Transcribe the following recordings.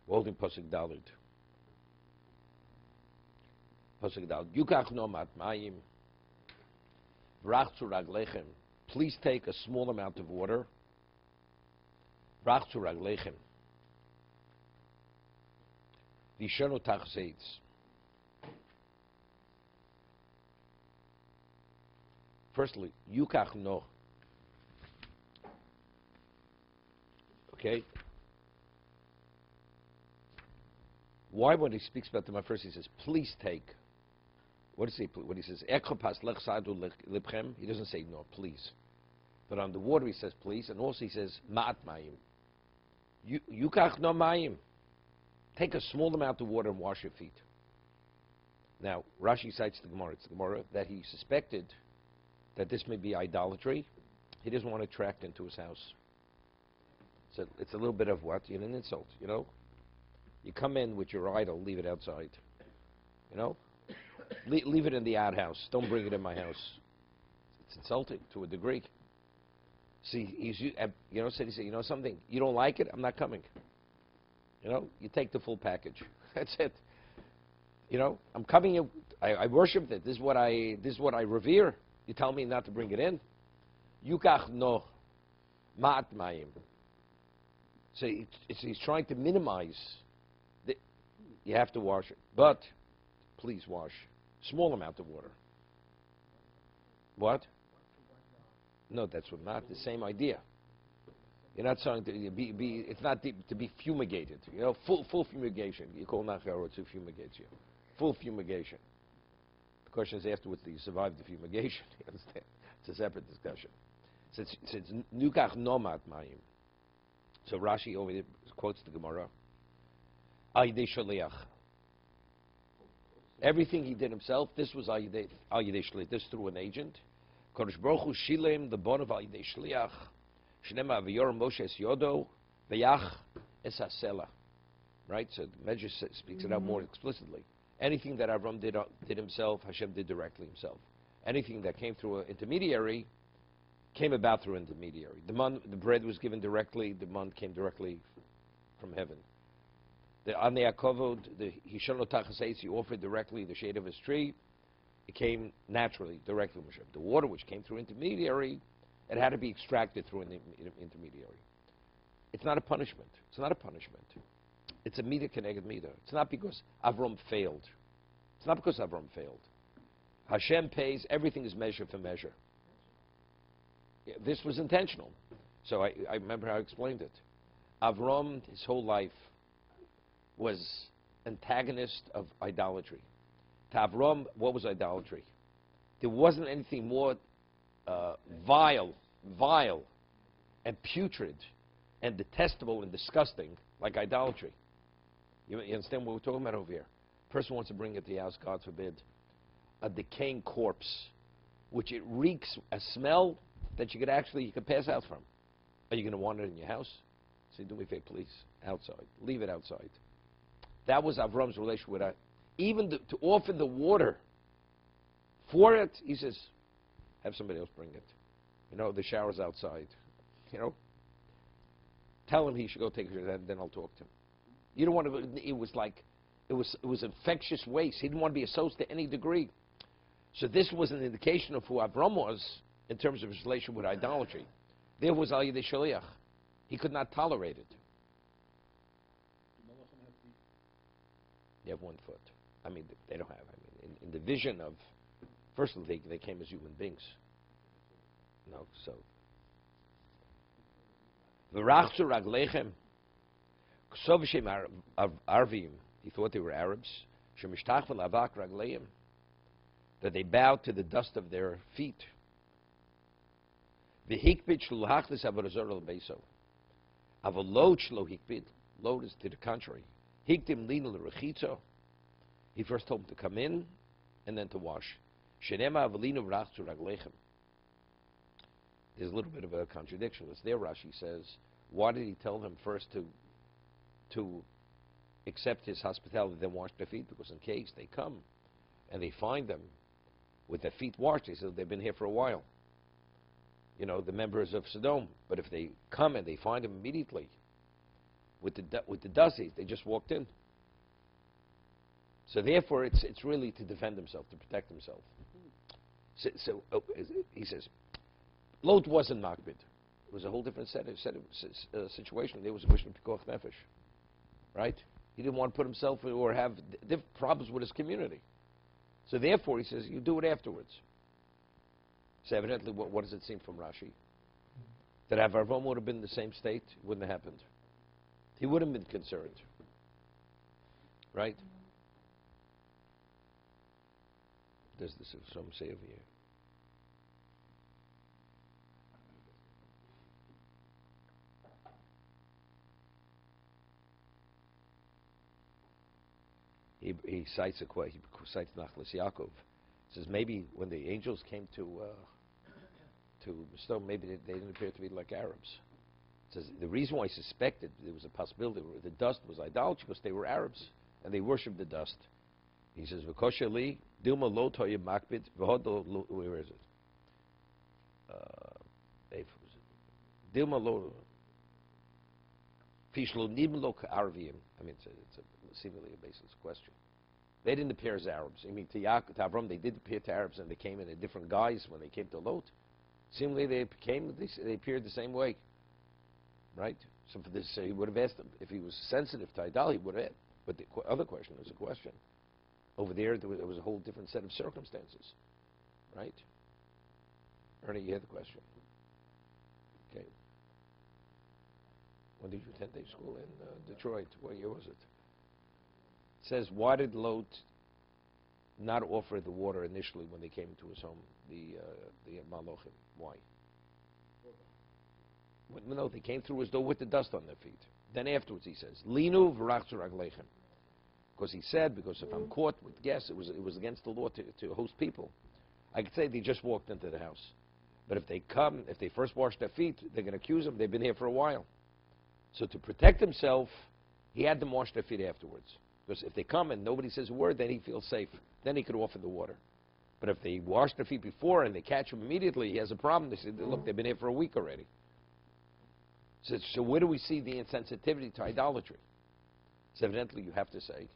holding Pasuk Dalid. Pasuk Dalid. Yukach no mat mayim. Vrachzu raglechem. Please take a small amount of water. Vrachzu raglechem. Vishonu tachzeitz. Firstly, yukach no. Okay? Why, when he speaks about the first, he says, please take. What does he say? When he says, Ekhopas lech sadu libchem, he doesn't say no, please. But on the water he says, please. And also he says, ma'at mayim. Yukach no mayim. Take a small amount of water and wash your feet. Now, Rashi cites the Gemara. It's the Gemara that he suspected that this may be idolatry. He doesn't want to attract into his house. So it's a little bit of what? An insult, you know? You come in with your idol, leave it outside. You know? Leave it in the outhouse. Don't bring it in my house. It's insulting to a degree. See, he said, you know something? You don't like it? I'm not coming. You know? You take the full package. That's it. You know? I'm coming. I worship it. This is what I revere. You tell me not to bring it in? Yukach no. Ma'at mayim. So he's trying to minimize. You have to wash it. But, please wash. Small amount of water. What? No, that's not the same idea. You're not trying to it's not to be fumigated. You know, full fumigation. You call Nacharot who fumigates you. Full fumigation. The question is afterwards, do you survive the fumigation? You understand? It's a separate discussion. So it's Nukach Nomat Mayim. So Rashi over there quotes the Gemara. Ayidei Shaliach. Everything he did himself, this was Ayidei Shaliach. This through an agent. Kodesh Baruch Hu Shilem, the bon of Ayidei Shaliach. Shnema Vayeira Moshe Es Yodo, Vayach Es Hasela. Right? So the Medrash speaks it out more explicitly. Anything that Avram did himself, Hashem did directly himself. Anything that came through an intermediary came about through an intermediary. The bread was given directly, the man came directly from heaven. The Anei HaKavod, the Hishon Tachaseitz, he offered directly the shade of his tree. It came naturally, directly from Hashem. The water, which came through intermediary, it had to be extracted through an intermediary. It's not a punishment. It's not a punishment. It's a midah keneged midah. It's not because Avram failed. It's not because Avram failed. Hashem pays, everything is measure for measure. Yeah, this was intentional. So I remember how I explained it. Avram, his whole life, was antagonist of idolatry. To Avram, what was idolatry? There wasn't anything more vile, and putrid, and detestable and disgusting like idolatry. You understand what we're talking about over here? A person wants to bring it to the house, God forbid, a decaying corpse, which it reeks a smell that you could pass out from. Are you going to want it in your house? Say, do me a favor, please, outside. Leave it outside. That was Avram's relation with that. Even to offer the water for it, he says, have somebody else bring it. You know, the shower's outside. You know, tell him he should go take a shower, then I'll talk to him. You don't want to. It was like, it was infectious waste. He didn't want to be associated to any degree. So this was an indication of who Avram was in terms of his relation with idolatry. There was Al Yidei Shaliach. He could not tolerate it. They have 1 foot. I mean, they don't have. I mean, in the vision of, first of all, they came as human beings. No, so. V'rachzu raglechem, ksov shem arvim. He thought they were Arabs. Shemishtach v'lavak ragleim, that they bowed to the dust of their feet. V'hikbid shluhachlis avorazor al beiso. Avolod shlo hikbid. Load is to the contrary. Hikdim lina l'rechitzo. He first told them to come in and then to wash. Shenema avolinu v'rachzu raglechem. There's a little bit of a contradiction. It's there, Rashi says, why did he tell them first to accept his hospitality, then wash their feet? Because in case they come and they find them with their feet washed, they said they've been here for a while. You know, the members of Sodom. But if they come and they find them immediately, with the Dusties, they just walked in. So therefore, it's really to defend himself, to protect himself. He says, Lot wasn't makbid. It was a whole different situation. There was a question of pikuach nefesh, right? He didn't want to put himself or have different problems with his community. So therefore, he says, you do it afterwards. So evidently, what does it seem from Rashi? That if Avram would have been in the same state, it wouldn't have happened. He wouldn't have been concerned. Right? There's this, some say over here. He cites Nachlas Yaakov. He says maybe when the angels came to Stone, maybe they didn't appear to be like Arabs. He says the reason why he suspected there was a possibility the dust was idolatry because they were Arabs and they worshipped the dust. He says v'kosheli dilma lo toyim makbid v'hodo where is it? Dilma lo fishlo nim lo ka'arvim. I mean, it's a seemingly a baseless question. They didn't appear as Arabs. I mean, to Avram, they did appear to Arabs, and they came in a different guise when they came to Lot. Seemingly, they appeared the same way, right? So for this, he would have asked him if he was sensitive to idol. He would have. But the other question was a question. Over there was a whole different set of circumstances, right? Ernie, you had the question. Okay. When did you attend day school in Detroit? What year was it? It says, why did Lot not offer the water initially when they came into his home, the Malachim? Why? Well, no, they came through his door with the dust on their feet. Then afterwards he says, Linu v'rachzu ragleichem. Because he said, because if I'm caught with guests, it was against the law to host people. I could say they just walked into the house. But if they come, if they first wash their feet, they're going to accuse them. They've been here for a while. So to protect himself, he had them wash their feet afterwards. Because if they come and nobody says a word, then he feels safe. Then he could offer the water. But if they wash their feet before and they catch him immediately, he has a problem. They say, look, they've been here for a week already. So where do we see the insensitivity to idolatry? So evidently you have to say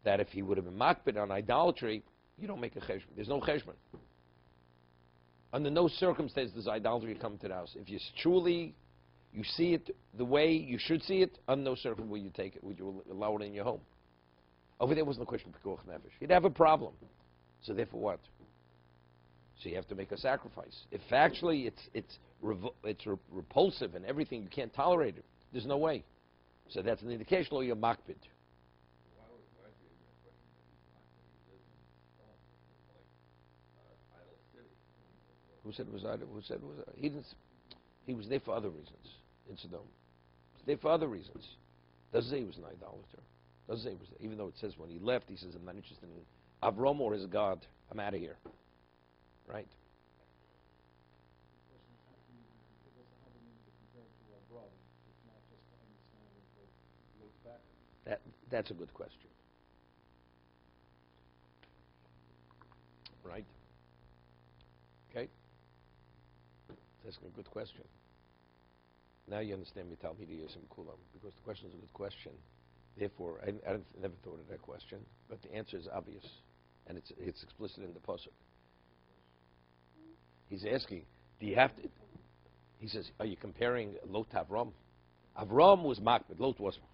that if he would have been makbid on idolatry, you don't make a cheshbon. There's no cheshbon. Under no circumstance does idolatry come to the house. If you truly, you see it the way you should see it, under no circumstance will you take it, would you allow it in your home. Over there wasn't a question of pikuach nefesh. He'd have a problem. So therefore what? So you have to make a sacrifice. If actually it's repulsive and everything, you can't tolerate it, there's no way. So that's an indication, or you're makbid. Who said it was idol? Who said it was? He didn't. He was there for other reasons. In Sodom, he was there for other reasons. Doesn't say he was an idolater. Doesn't say he was. Even though it says when he left, he says, "I'm not interested in Avram or his God. I'm out of here." Right. That's a good question. Right. Okay. That's a good question. Now you understand me, Talmidei Yosem Kulam, because the question is a good question. Therefore, I never thought of that question, but the answer is obvious, and it's explicit in the pasuk. He's asking, do you have to? He says, are you comparing Lot to Avram? Avram was makbid, Lot wasn't.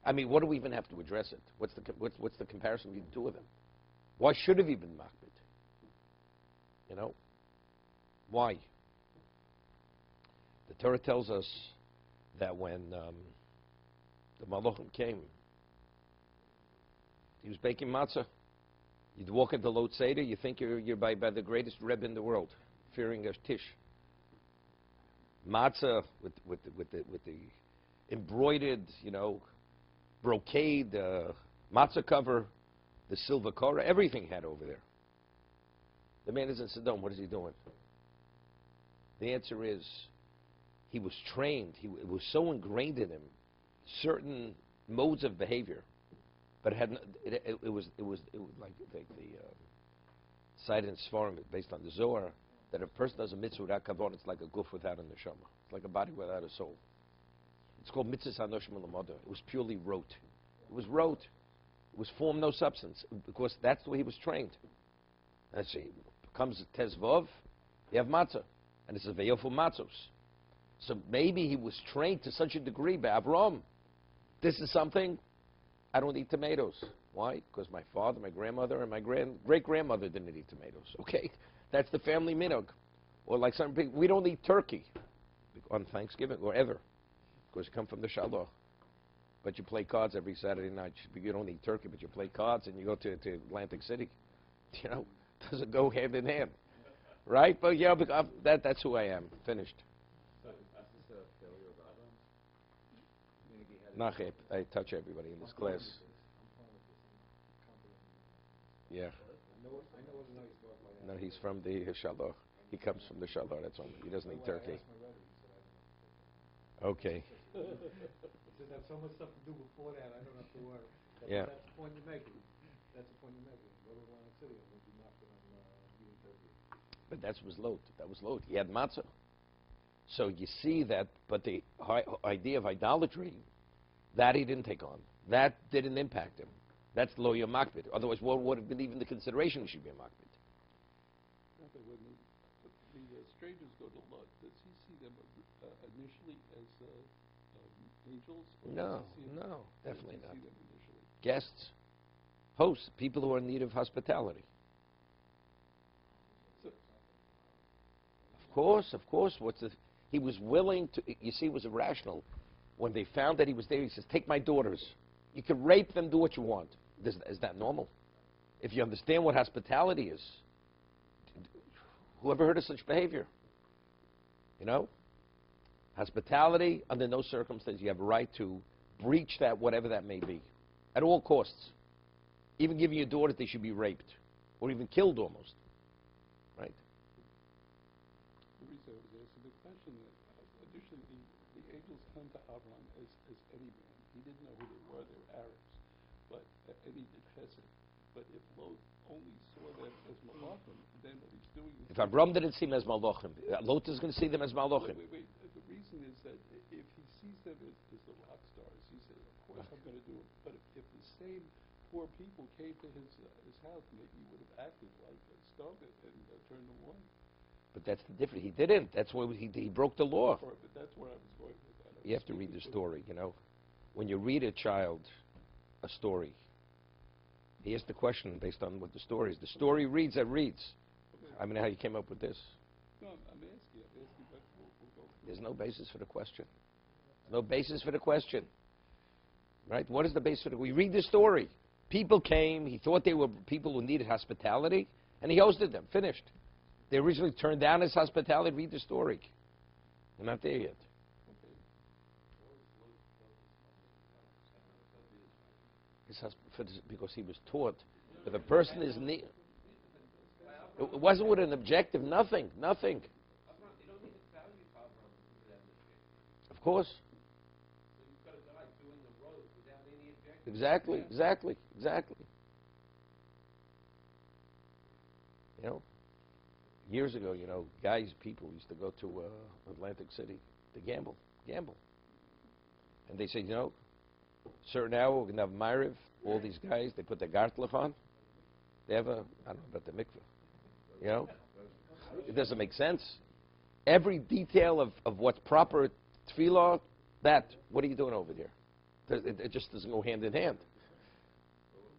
I mean, what do we even have to address it? What's the comparison between the two of them? Why should have he been makbid? You know, why? The Torah tells us that when the Malachim came, he was baking matzah. You'd walk into Lot Seder, you think you're by the greatest Rebbe in the world, fearing a tish. Matzah with the embroidered, brocade, matzah cover, the silver korah, everything had over there. The man is in Sodom. What is he doing? The answer is, he was trained. It was so ingrained in him, certain modes of behavior. But it was like the side in Sfarim, based on the Zohar, that if a person does a mitzvah without kavod, it's like a guf without a neshama. It's like a body without a soul. It's called mitzvahs hanoshim l'moda. It was purely rote. It was rote. It was form, no substance, because that's the way he was trained. Let's see, comes tezvov, you have matzah, and it's a ve'yofu matzos. So maybe he was trained to such a degree by Avram. This is something, I don't eat tomatoes. Why? Because my father, my grandmother, and my great-grandmother didn't eat tomatoes. Okay, that's the family minhag. Or like some people, we don't eat turkey on Thanksgiving or ever, because you come from the Shalom. But you play cards every Saturday night. You don't eat turkey, but you play cards, and you go to Atlantic City. You know, doesn't go hand in hand, right? But yeah, that's who I am. Finished. So is this a failure of Adam? I touch everybody in this class. Yeah. No, he's from the Shalom. He comes from the Shalom. That's all. He doesn't eat turkey. Okay. Just have so much stuff to do before that, I don't have to worry. Yeah. That's the point you're making. That's the point you're making. Go to Atlantic City and we'll be knocking on eating turkey. But that was Lot. That was Lot. He had matzah. So you see that, but the idea of idolatry, that he didn't take on. That didn't impact him. That's lo yamakbid. Otherwise, what would have been even the consideration he should be a makbid? When the strangers go to Lot, does he see them initially as angels? Or No, does he see them, no, definitely does not. he see them initially? Guests, hosts, people who are in need of hospitality. So, Of course. He was willing to. You see, it was irrational. When they found that he was there, he says, "Take my daughters. You can rape them, do what you want." Is that normal? If you understand what hospitality is, who ever heard of such behavior? You know, hospitality under no circumstance you have a right to breach that, whatever that may be, at all costs. Even giving your daughters, they should be raped or even killed almost. Right? the reason I was asking the question that initially the angels come to Avram as any man. He didn't know who they were. They were Arabs. And he did chesed. But if Lot only saw them as malachim, then what he's doing is... If Avram didn't see them as malachim, Lot is going to see them as malachim. Wait. The reason is that if he sees them as the rock stars, he says, of course I'm going to do it. But if the same poor people came to his house, maybe he would have acted like a stone and turned them away. But that's the difference. He didn't. That's why he broke the law. But that's where I was going with that. You have to read the story, you know. When you read a child a story, he asks the question based on what the story is. The story reads, it reads. I mean, how you came up with this. No, I'm asking, but we'll go. There's no basis for the question. No basis for the question. Right? What is the basis for the... We read the story. People came, he thought they were people who needed hospitality, and he hosted them. Finished. They originally turned down his hospitality. Read the story. We're not there yet. Because he was taught if a person is it wasn't with an objective, nothing. Of course. Exactly. You know, years ago, people used to go to Atlantic City to gamble. And they said, certain hour we're going to have Ma'ariv, all these guys, they put their gartlach on. They have I don't know about the mikveh. It doesn't make sense. Every detail of what's proper tefillah, what are you doing over there? It just doesn't go hand in hand.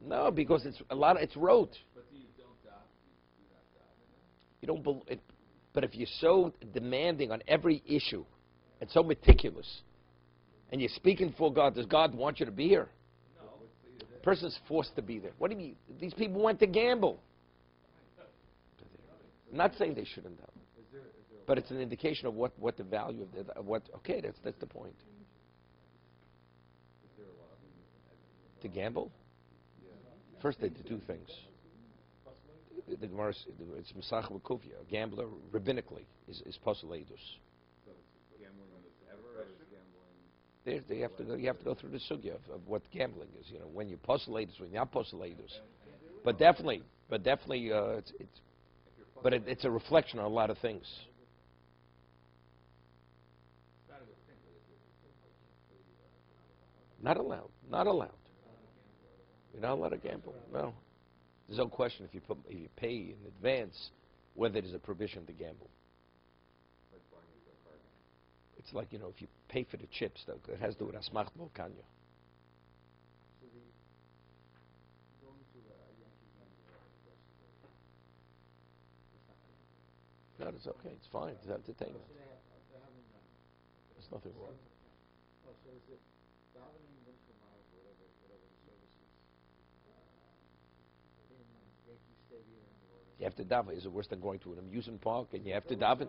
No, because it's rote. But you don't doubt, You don't believe, but if you're so demanding on every issue and so meticulous, and you're speaking for God, does God want you to be here? No. The person's forced to be there. What do you mean? These people went to gamble. I'm not saying they shouldn't have, but it's an indication of what the value of what. Okay, that's the point. To gamble? First, they did two things. The Gemara, it's Masach Kufya. A gambler, rabbinically, is posel edus. So it's gambling on this ever, or is gambling... You have to go through the sugya of what gambling is. When you posel edus, when you're not posel edus. But definitely, it's a reflection on a lot of things. It's not a good thing, but it's a Not allowed. Not allowed. You're not allowed to gamble. No. There's no question if you pay in advance whether there's a prohibition to gamble. Like buying into a card game. It's like, if you pay for the chips, though, it has to do with asmacht volkanya. So going to a Yankee game across the way, it's not going to No, it's okay. It's fine. It's entertainment. So they're having, There's nothing wrong. oh, so is it davening mincha miles, whatever the service is, in Yankee Stadium or? You have to daven. Is it worse than going to an amusement park and you have to daven?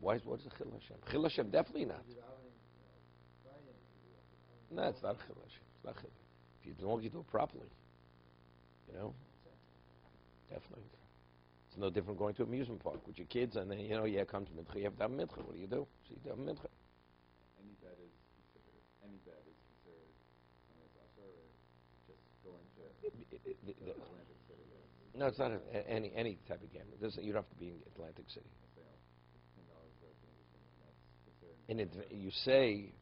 What is a Chil Hashem? Chil Hashem, definitely not. No, it's not Chil Hashem. It's not Chil. As long as you do it properly. Definitely. It's no different going to an amusement park with your kids and then, comes Mincha, you have to daven Mincha. What do you do? So you daven Mincha. Any bet is considered something that's also, or just going to Atlantic City. No, it's not any type of gambling. You don't have to be in Atlantic City. You say,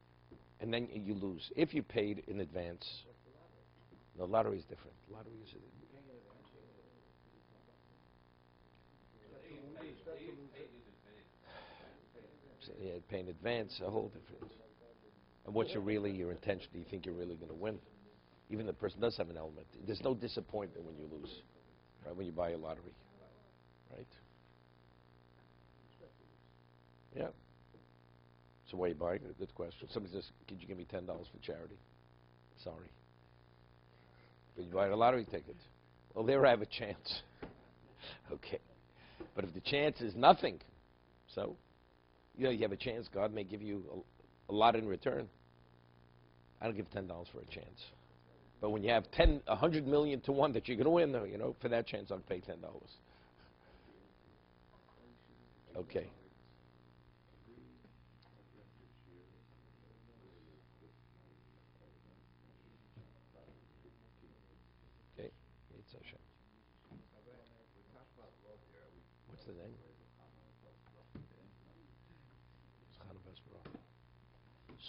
and then you lose. If you paid in advance, the lottery is different. Lottery is. Yeah, pay in advance, a whole different. And what's your intention? Do you think you're really going to win? Even the person does have an element. There's no disappointment when you lose, right? When you buy a lottery, right? Yeah. So why are you buying it? Good question. Somebody says, could you give me $10 for charity? Sorry. But you buy a lottery ticket. Well, there I have a chance. Okay. But if the chance is nothing, so, you have a chance. God may give you a lot in return. I don't give $10 for a chance. But when you have 100 million to 1 that you're going to win, for that chance, I'll pay $10. Okay. Okay. It's Hashem. What's the name?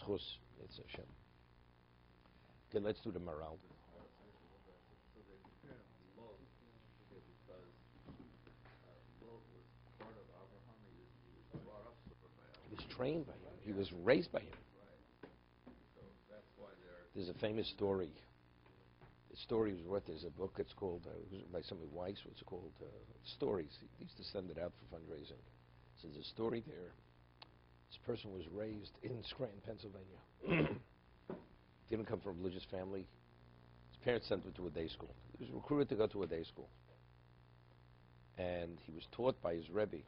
Schus. It's Hashem. Okay, let's do the morale. So they compare him to Lot because Lot was part of Abraham. He was brought up by Abraham. He was trained by him. He was raised by him. Right. So that's why There's a famous story. The story was what? There's a book. It's called by somebody Weiss. It's called Stories. He used to send it out for fundraising. So there's a story there. This person was raised in Scranton, Pennsylvania. Didn't come from a religious family. His parents sent him to a day school. He was recruited to go to a day school. And he was taught by his Rebbe.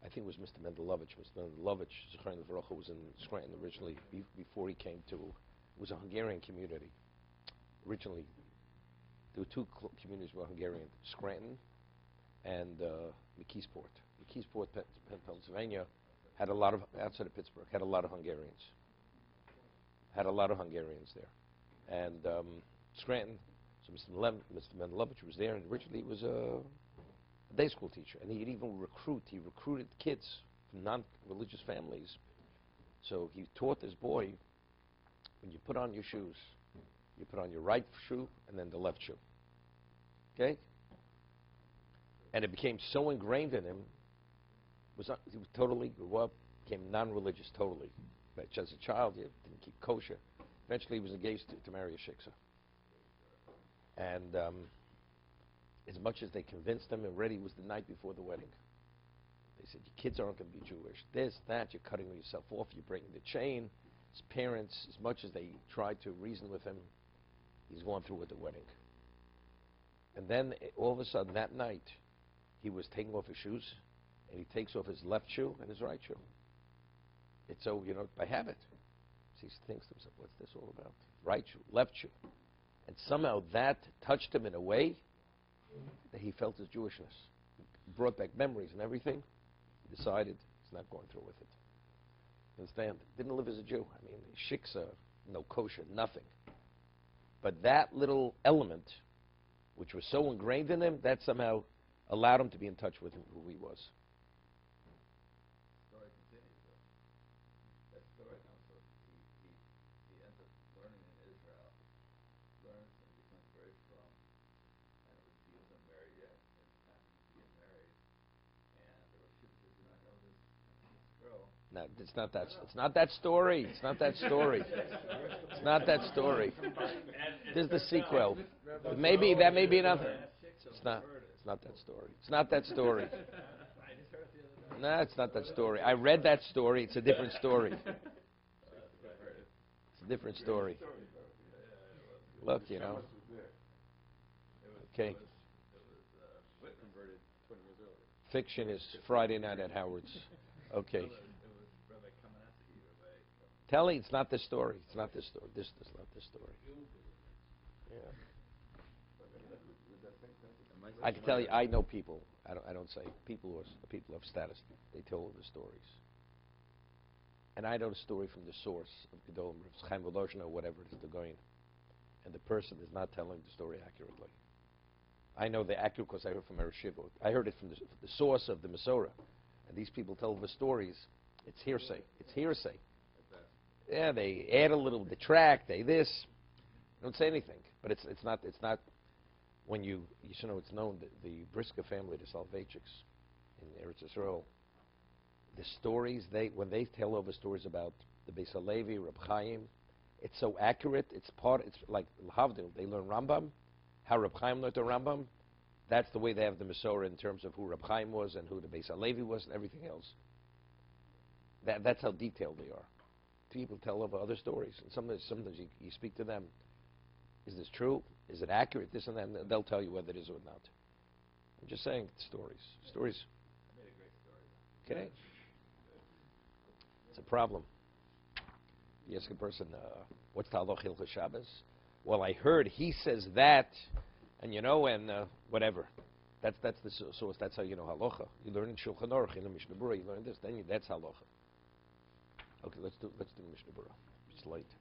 I think it was Mr. Mendelovich. Mr. Mendelovich, Zechariah Levarocha, was in Scranton originally before he came to, it was a Hungarian community. Originally, there were two communities were Hungarian, Scranton and McKeesport. McKeesport, Pennsylvania, had a lot of, outside of Pittsburgh, had a lot of Hungarians. Had a lot of Hungarians there. And Scranton, so Mr. Mendelovich was there, and originally he was a day school teacher. And he'd even he recruited kids from non-religious families. So he taught this boy, when you put on your shoes, you put on your right shoe and then the left shoe. Okay? And it became so ingrained in him, he totally grew up, became non-religious totally. But as a child, he didn't keep kosher. Eventually, he was engaged to marry a shiksa. And as much as they convinced him, already it was the night before the wedding. They said, your kids aren't going to be Jewish. This, that, you're cutting yourself off, you're breaking the chain. His parents, as much as they tried to reason with him, he's going through with the wedding. And then, all of a sudden, that night, he was taking off his shoes, and he takes off his left shoe and his right shoe. It's so, by habit. So he thinks to himself, what's this all about? Right shoe, left shoe. And somehow that touched him in a way that he felt his Jewishness. It brought back memories and everything. He decided he's not going through with it. Understand? Didn't live as a Jew. I mean, shiksa, no kosher, nothing. But that little element, which was so ingrained in him, that somehow allowed him to be in touch with who he was. Story continues though. That story now, so he ends up learning in No, it's not that. It's not that story. It's not that story. It's not that story. This is the sequel. Maybe that may be another. It's not. It's not that story. It's not that story. No, it's not that story. I read that story. It's a different story. It's a different story. Look, you know. Okay. Converted 20 years earlier. Fiction is Friday night at Howard's. Okay. It was Rabbi Kalatsky, Tell me, it's not this story. It's not this story. This is not this story. Yeah. I can tell you, I know people. I don't say people who are people of status. They tell the stories. And I know the story from the source of Gedolim, Chaim Volozhin, or whatever it is they're going. And the person is not telling the story accurately. I know the accurate because I heard from Ereshiva. I heard it from the source of the Masorah. And these people tell the stories. It's hearsay. It's hearsay. Yeah, they add a little, detract, they this. Don't say anything. But it's not when you should know it's known that the Brisker family, the Salvatics in Eretz Yisrael, the stories when they tell over stories about the Beis HaLevi, Reb Chaim, it's so accurate. It's like L'havdil. They learn Rambam. How Reb Chaim learned the Rambam. That's the way they have the Masorah in terms of who Reb Chaim was and who the Beis HaLevi was and everything else. That's how detailed they are. People tell over other stories, and sometimes you speak to them. Is this true? Is it accurate? This and that. And they'll tell you whether it is or not. I'm just saying stories. Stories. I made a great story. Okay. It's a problem. You ask a person, what's the halach hilchos Shabbos? Well, I heard he says that, and whatever. That's the source. That's how you know halacha. You learn in Shulchan Aruch, in the Mishnah Berurah. You learn this. That's halacha. Okay, let's do Mishnah Berurah. It's late.